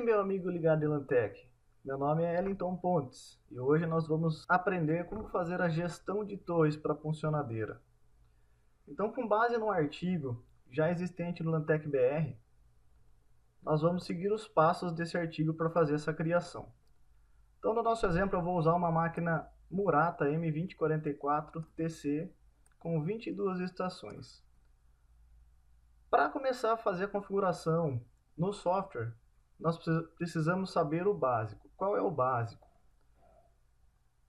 meu amigo ligado em Lantec. Meu nome é Ellington Pontes e hoje nós vamos aprender como fazer a gestão de torres para funcionadeira. Então, com base no artigo já existente no Lantec BR, nós vamos seguir os passos desse artigo para fazer essa criação. Então, no nosso exemplo, eu vou usar uma máquina Murata M2044TC com 22 estações. Para começar a fazer a configuração no software, nós precisamos saber o básico. Qual é o básico?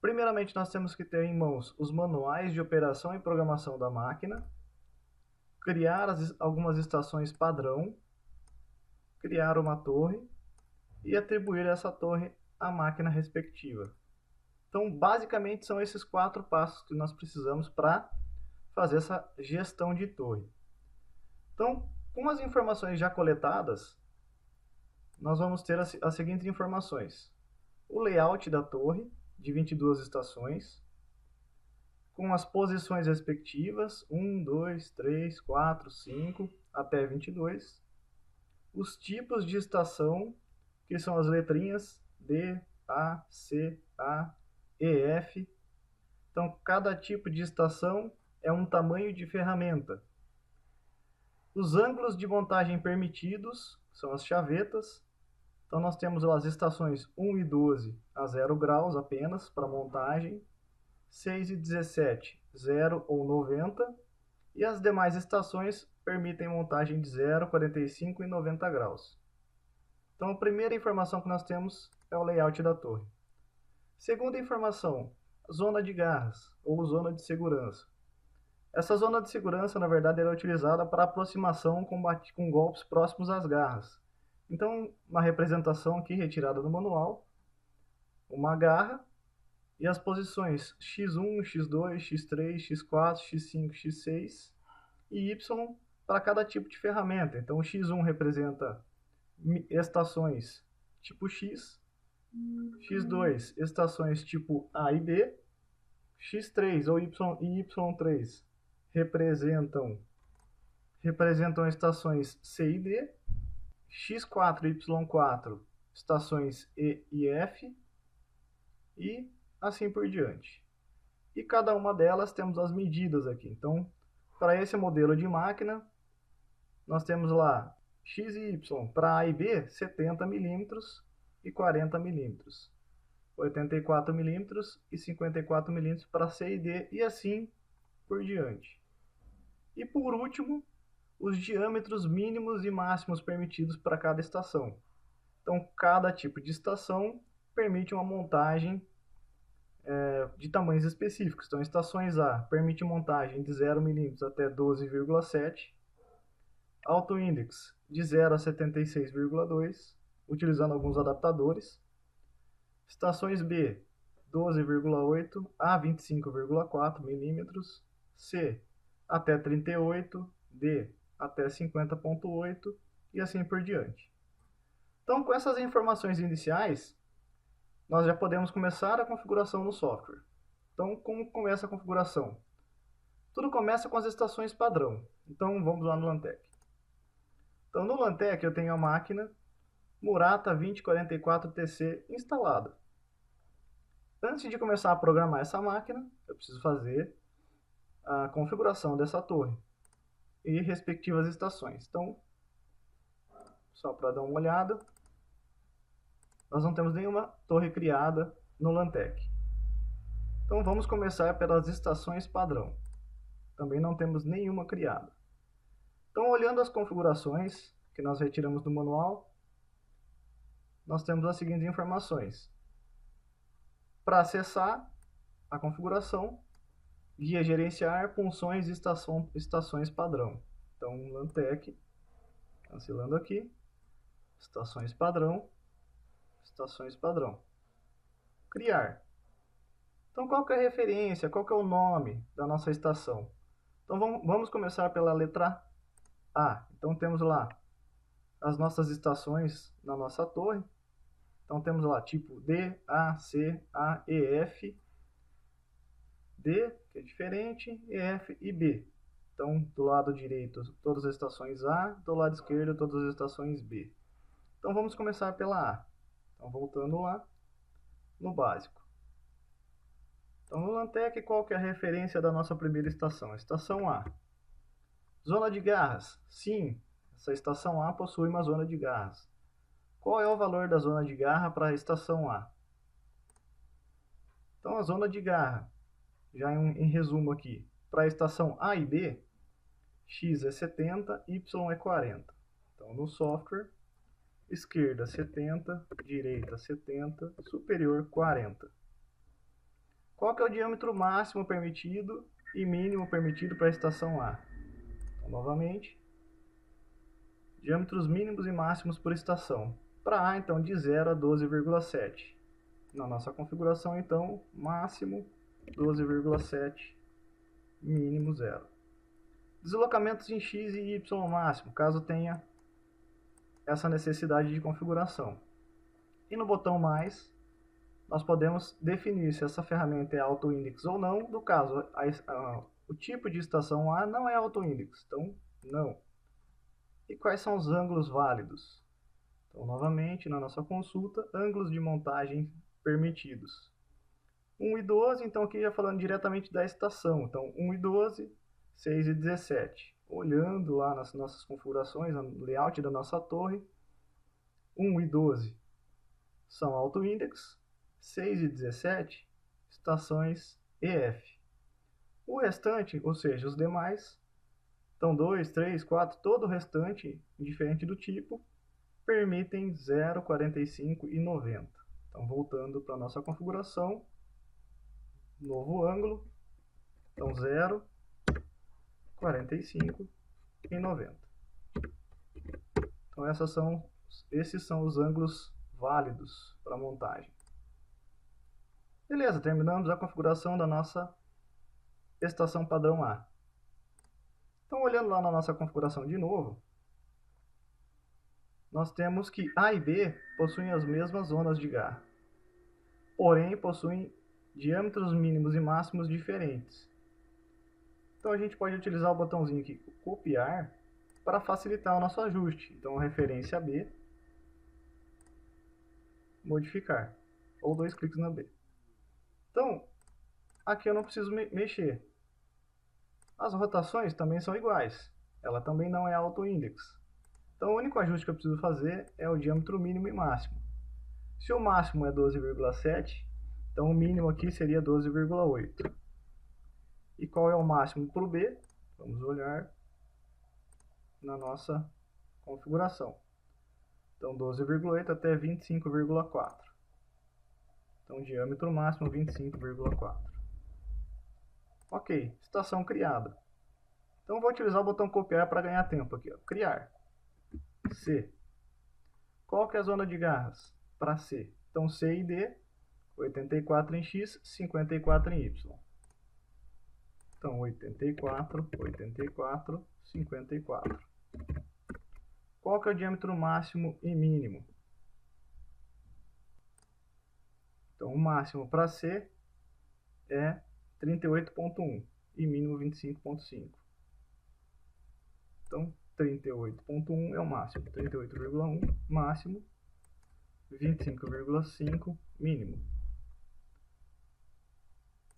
Primeiramente, nós temos que ter em mãos os manuais de operação e programação da máquina, criar algumas estações padrão, criar uma torre e atribuir essa torre à máquina respectiva. Então, basicamente, são esses 4 passos que nós precisamos para fazer essa gestão de torre. Então, com as informações já coletadas, nós vamos ter as seguintes informações: o layout da torre, de 22 estações, com as posições respectivas, 1, 2, 3, 4, 5, até 22, os tipos de estação, que são as letrinhas D, A, C, A, E, F. Então, cada tipo de estação é um tamanho de ferramenta. Os ângulos de montagem permitidos são as chavetas. Então, nós temos as estações 1 e 12 a 0 graus apenas para montagem, 6 e 17, 0 ou 90, e as demais estações permitem montagem de 0, 45 e 90 graus. Então, a primeira informação que nós temos é o layout da torre. Segunda informação, zona de garras, ou zona de segurança. Essa zona de segurança, na verdade, é utilizada para aproximação com golpes próximos às garras. Então, uma representação aqui retirada do manual, uma garra e as posições x1, x2, x3, x4, x5, x6 e y para cada tipo de ferramenta. Então, o x1 representa estações tipo X, x2 estações tipo A e B, x3 ou y e y3 representam estações C e D, x4 e y4 estações E e F, e assim por diante. E cada uma delas temos as medidas aqui. Então, para esse modelo de máquina, nós temos lá x e y para A e B, 70 mm e 40 mm, 84 mm e 54 mm para C e D, e assim por diante. E por último, os diâmetros mínimos e máximos permitidos para cada estação. Então, cada tipo de estação permite uma montagem de tamanhos específicos. Então, estações A permite montagem de 0 mm até 12,7, Auto Index de 0 a 76,2, utilizando alguns adaptadores. Estações B, 12,8 a 25,4 mm, C até 38, D até 50,8 e assim por diante. Então, com essas informações iniciais, nós já podemos começar a configuração no software. Então, como começa a configuração? Tudo começa com as estações padrão. Então, vamos lá no Lantec. Então, no Lantec eu tenho a máquina Murata 2044TC instalada. Antes de começar a programar essa máquina, eu preciso fazer a configuração dessa torre e respectivas estações. Então, só para dar uma olhada, nós não temos nenhuma torre criada no Lantec. Então, vamos começar pelas estações padrão. Também não temos nenhuma criada. Então, olhando as configurações que nós retiramos do manual, nós temos as seguintes informações. Para acessar a configuração, guia gerenciar funções e estações padrão. Então, Lantec, cancelando aqui, estações padrão, criar. Então, qual que é a referência, qual que é o nome da nossa estação? Então, vamos começar pela letra A. Então, temos lá as nossas estações na nossa torre. Então, temos lá tipo D, A, C, A, E, F, D, que é diferente, E, F e B. Então, do lado direito, todas as estações A, do lado esquerdo, todas as estações B. Então vamos começar pela A. Então voltando lá no básico. Então no Lantec, qual que é a referência da nossa primeira estação? Estação A. Zona de garras. Sim, essa estação A possui uma zona de garras. Qual é o valor da zona de garra para a estação A? Então a zona de garra, já em resumo aqui, para a estação A e B, x é 70, y é 40. Então no software, esquerda 70, direita 70, superior 40. Qual que é o diâmetro máximo permitido e mínimo permitido para a estação A? Então, novamente, diâmetros mínimos e máximos por estação. Para A, então, de 0 a 12,7. Na nossa configuração, então, máximo 12,7, mínimo 0. Deslocamentos em x e y máximo, caso tenha essa necessidade de configuração. E no botão mais, nós podemos definir se essa ferramenta é auto-index ou não. No caso, o tipo de estação A não é auto-index, então não. E quais são os ângulos válidos? Então, novamente, na nossa consulta, ângulos de montagem permitidos. 1 e 12, então aqui já falando diretamente da estação. Então, 1 e 12, 6 e 17. Olhando lá nas nossas configurações, no layout da nossa torre, 1 e 12 são auto-index, 6 e 17, estações EF. O restante, ou seja, os demais, então 2, 3, 4, todo o restante, indiferente do tipo, permitem 0, 45 e 90. Então, voltando para a nossa configuração, novo ângulo, então 0, 45 e 90. Então, esses são os ângulos válidos para montagem. Beleza, terminamos a configuração da nossa estação padrão A. Então, olhando lá na nossa configuração de novo, nós temos que A e B possuem as mesmas zonas de garra, porém possuem diâmetros mínimos e máximos diferentes. Então a gente pode utilizar o botãozinho aqui, copiar, para facilitar o nosso ajuste. Então, referência B, modificar, ou 2 cliques na B. Então, aqui eu não preciso mexer. As rotações também são iguais, ela também não é auto-index. Então, o único ajuste que eu preciso fazer é o diâmetro mínimo e máximo. Se o máximo é 12,7, então o mínimo aqui seria 12,8. E qual é o máximo para o B? Vamos olhar na nossa configuração. Então, 12,8 até 25,4. Então, diâmetro máximo 25,4. Ok, estação criada. Então, vou utilizar o botão copiar para ganhar tempo aqui. Ó. Criar. C. Qual que é a zona de garras? Para C. Então, C e D, 84 em X, 54 em Y. Então, 84, 84, 54. Qual que é o diâmetro máximo e mínimo? Então, o máximo para C é 38,1 e mínimo 25,5. Então, 38,1 é o máximo, 38,1 máximo, 25,5 mínimo.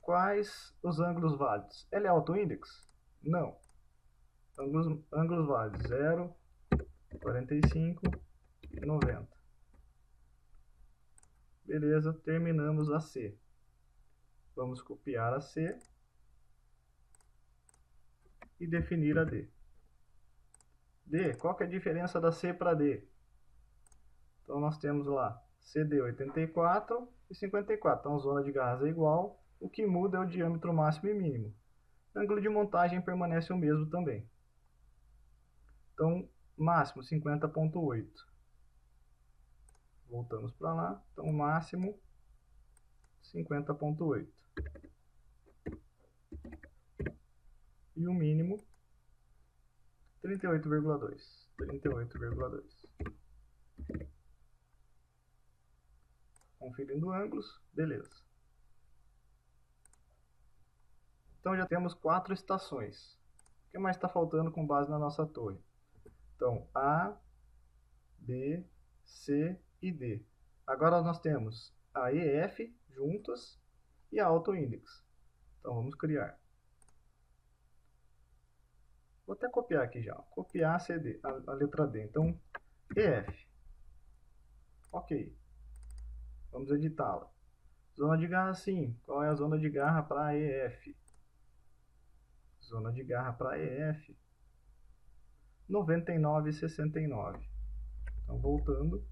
Quais os ângulos válidos? Ele é auto-index? Não. Ângulos válidos 0, 45 e 90. Beleza, terminamos a C. Vamos copiar a C e definir a D. D, qual que é a diferença da C para D? Então nós temos lá CD 84 e 54. Então a zona de garras é igual, o que muda é o diâmetro máximo e mínimo. O ângulo de montagem permanece o mesmo também. Então, máximo 50,8. Voltamos para lá. Então, máximo 50,8. E o mínimo 38,2. 38,2. Conferindo ângulos, beleza. Então já temos 4 estações. O que mais está faltando com base na nossa torre? Então, A, B, C e D. Agora nós temos a EF juntas e a AutoIndex. Então vamos criar. Vou até copiar aqui já. Copiar CD, a letra D. Então, EF. Ok. Vamos editá-la. Zona de garra sim. Qual é a zona de garra para EF? Zona de garra para EF. 99,69. Então, voltando.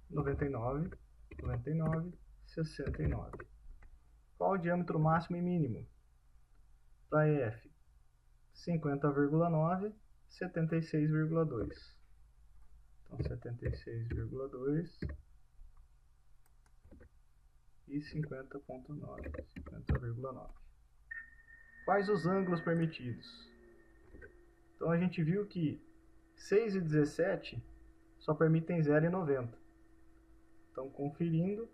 99, 99, 69. Qual o diâmetro máximo e mínimo? Para EF, 50,9, 76,2. Então, 76,2 e 50,9. 50,9. Quais os ângulos permitidos? Então, a gente viu que 6 e 17 só permitem 0 e 90. Então, conferindo,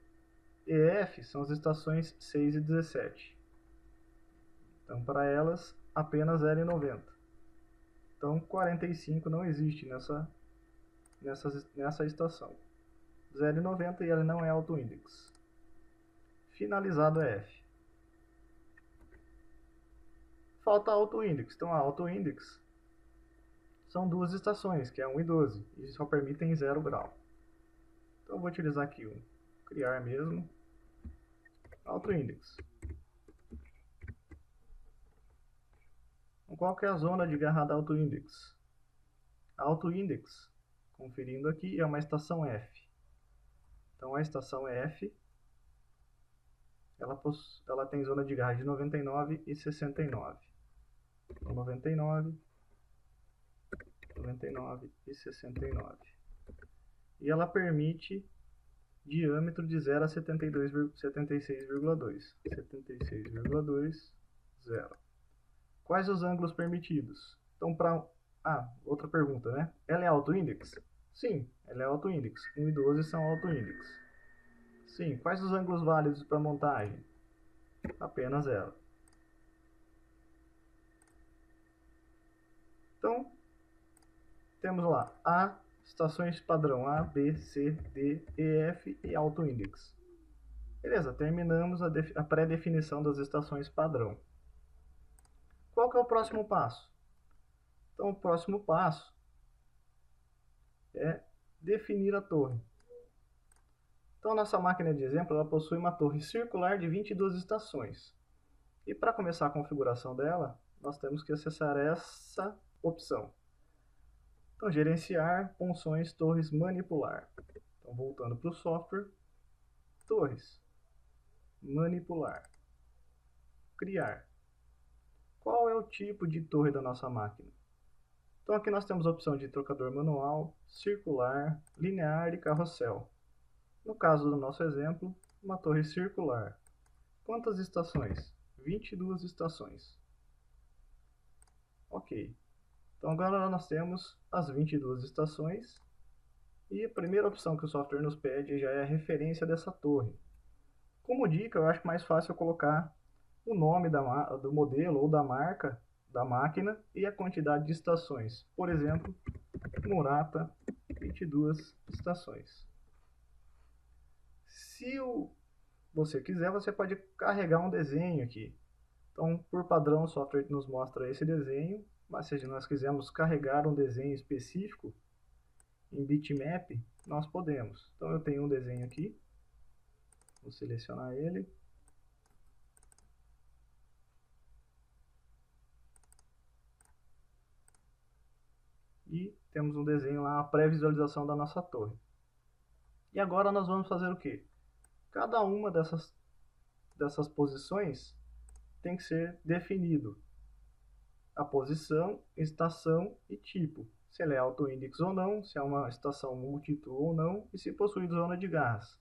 EF são as estações 6 e 17. Então, para elas, apenas 0 e 90. Então, 45 não existe nessa estação. 0 e 90 e ela não é AutoIndex. Finalizado F. Falta AutoIndex. Então, a AutoIndex são duas estações, que é 1 e 12, e só permitem 0 grau. Então, eu vou utilizar aqui o criar mesmo. AutoIndex. Qual que é a zona de garra da AutoIndex? A AutoIndex, conferindo aqui, é uma estação F. Então, a estação F, ela tem zona de garra de 99 e 69. Então, 99, 99 e 69. E ela permite diâmetro de 0 a 76,2. 76,2, 0. Quais os ângulos permitidos? Então, outra pergunta, né? Ela é AutoIndex? Sim, ela é AutoIndex. 1 e 12 são AutoIndex. Sim, quais os ângulos válidos para montagem? Apenas ela. Então, temos lá A, estações padrão A, B, C, D, E, F e AutoIndex. Beleza, terminamos a pré-definição das estações padrão. Qual que é o próximo passo? Então, o próximo passo é definir a torre. Então, a nossa máquina de exemplo ela possui uma torre circular de 22 estações. E para começar a configuração dela, nós temos que acessar essa opção. Então, gerenciar funções torres manipular. Então, voltando para o software, torres, manipular, criar. Qual é o tipo de torre da nossa máquina? Então, aqui nós temos a opção de trocador manual, circular, linear e carrossel. No caso do nosso exemplo, uma torre circular. Quantas estações? 22 estações. Ok. Então agora nós temos as 22 estações. E a primeira opção que o software nos pede já é a referência dessa torre. Como dica, eu acho mais fácil colocar o nome do modelo ou da marca da máquina e a quantidade de estações. Por exemplo, Murata, 22 estações. Se você quiser, você pode carregar um desenho aqui. Então, por padrão, o software nos mostra esse desenho, mas se nós quisermos carregar um desenho específico em bitmap, nós podemos. Então, eu tenho um desenho aqui, vou selecionar ele. E temos um desenho lá, a pré-visualização da nossa torre. E agora nós vamos fazer o quê? Cada uma dessas posições tem que ser definido a posição, estação e tipo. Se ela é AutoIndex ou não, se é uma estação multi-tool ou não, e se possui zona de garras.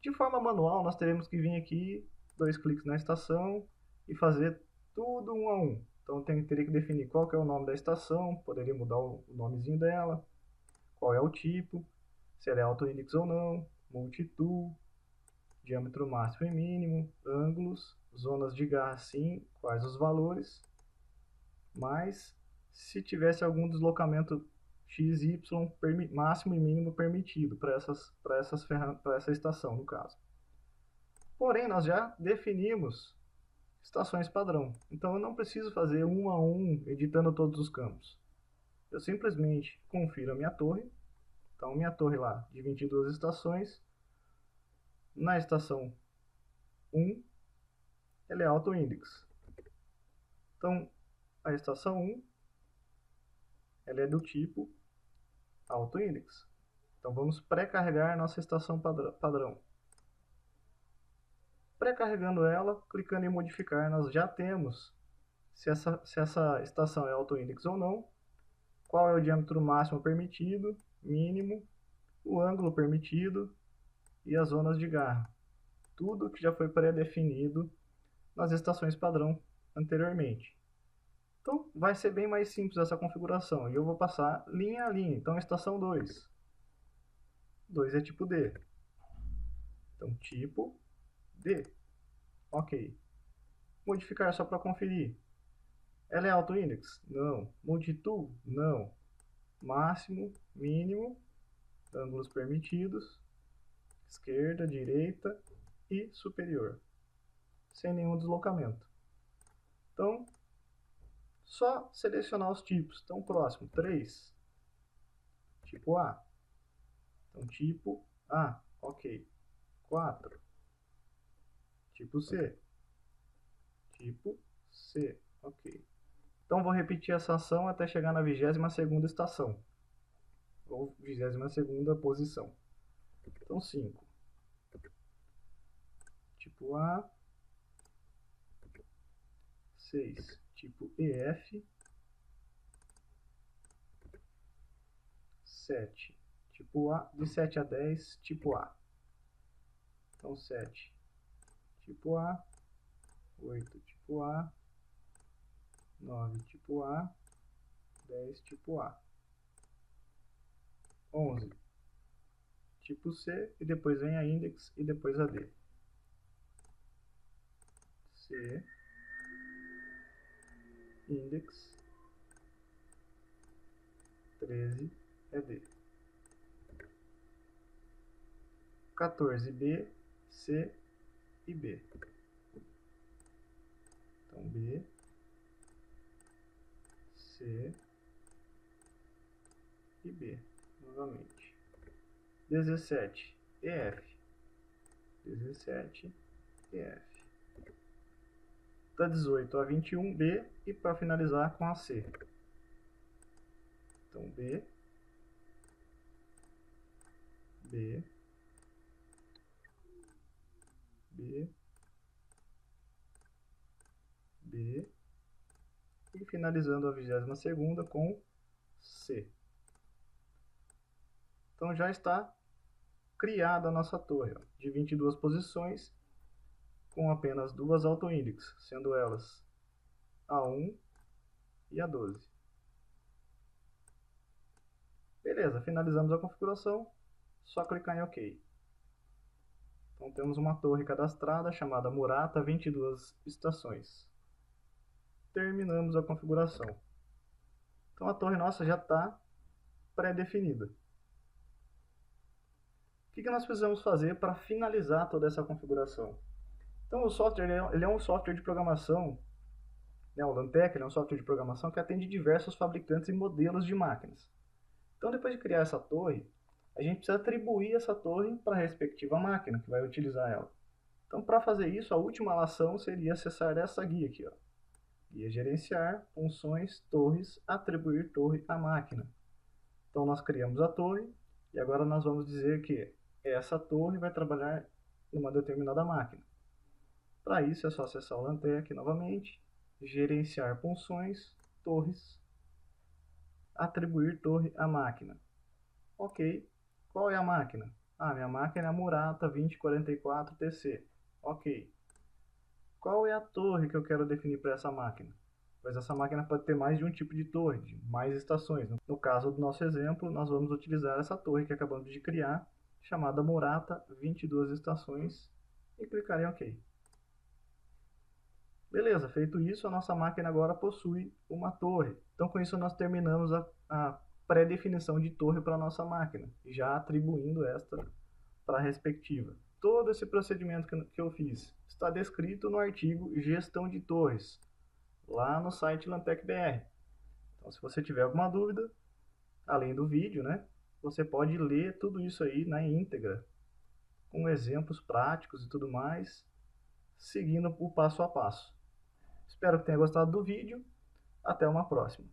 De forma manual, nós teremos que vir aqui, 2 cliques na estação e fazer tudo um a um. Então teria que definir qual que é o nome da estação, poderia mudar o nomezinho dela, qual é o tipo, se ela é AutoIndex ou não, multi-tool, diâmetro máximo e mínimo, ângulos, zonas de garra sim, quais os valores, mas se tivesse algum deslocamento XY máximo e mínimo permitido para essa estação, no caso. Porém, nós já definimos estações padrão. Então eu não preciso fazer um a um, editando todos os campos. Eu simplesmente confiro a minha torre. Então minha torre lá, de 22 estações, na estação 1, ela é auto-index. Então a estação 1, ela é do tipo auto-index. Então vamos pré-carregar nossa estação padrão. Pré-carregando ela, clicando em modificar, nós já temos se essa estação é auto-index ou não, qual é o diâmetro máximo permitido, mínimo, o ângulo permitido e as zonas de garra. Tudo que já foi pré-definido nas estações padrão anteriormente. Então vai ser bem mais simples essa configuração. E eu vou passar linha a linha. Então estação 2. 2 é tipo D. Então tipo D. Ok. Modificar só para conferir. Ela é auto-index? Não. Multitool? Não. Máximo, mínimo, ângulos permitidos, esquerda, direita e superior. Sem nenhum deslocamento. Então, só selecionar os tipos. Então, próximo, 3. Tipo A. Então, tipo A. Ok. 4. Tipo C. Tipo C. Ok. Então, vou repetir essa ação até chegar na 22ª estação. Ou 22ª posição. Então, 5. Tipo A. 6. Tipo EF. 7. Tipo A. De 7 a 10, tipo A. Então, 7. Tipo A. 8. Tipo A. 9. Tipo A. 10. Tipo A. 11. Tipo C. E depois vem a index e depois a D. C. Index. 13 é D. 14, B, C e B. Então, B, C e B, novamente. 17, EF. 17, EF. Da 18 a 21, B. E para finalizar com a C. Então, B, B, B, B. E finalizando a 22ª com C. Então já está criada a nossa torre, ó, de 22 posições, com apenas duas auto-index, sendo elas A1 e A12. Beleza, finalizamos a configuração, só clicar em OK. Então temos uma torre cadastrada chamada Murata 22 estações. Terminamos a configuração. Então a torre nossa já está pré-definida. O que nós precisamos fazer para finalizar toda essa configuração? Então o software ele é um software de programação, né, o Lantec ele é um software de programação que atende diversos fabricantes e modelos de máquinas. Então depois de criar essa torre, a gente precisa atribuir essa torre para a respectiva máquina que vai utilizar ela. Então para fazer isso, a última ação seria acessar essa guia aqui, ó. Guia gerenciar, funções, torres, atribuir torre à máquina. Então nós criamos a torre e agora nós vamos dizer que essa torre vai trabalhar numa determinada máquina. Para isso é só acessar o Lantec novamente, gerenciar funções, torres, atribuir torre à máquina. Ok, qual é a máquina? Minha máquina é a Murata 2044TC. Ok. Qual é a torre que eu quero definir para essa máquina? Pois essa máquina pode ter mais de um tipo de torre, de mais estações. No caso do nosso exemplo, nós vamos utilizar essa torre que acabamos de criar, chamada Murata 22 estações, e clicar em OK. Beleza, feito isso, a nossa máquina agora possui uma torre. Então com isso nós terminamos a pré-definição de torre para a nossa máquina, já atribuindo esta para a respectiva. Todo esse procedimento que eu fiz está descrito no artigo Gestão de Torres, lá no site Lantec BR. Então, se você tiver alguma dúvida, além do vídeo, né, você pode ler tudo isso aí na íntegra, com exemplos práticos e tudo mais, seguindo o passo a passo. Espero que tenha gostado do vídeo. Até uma próxima.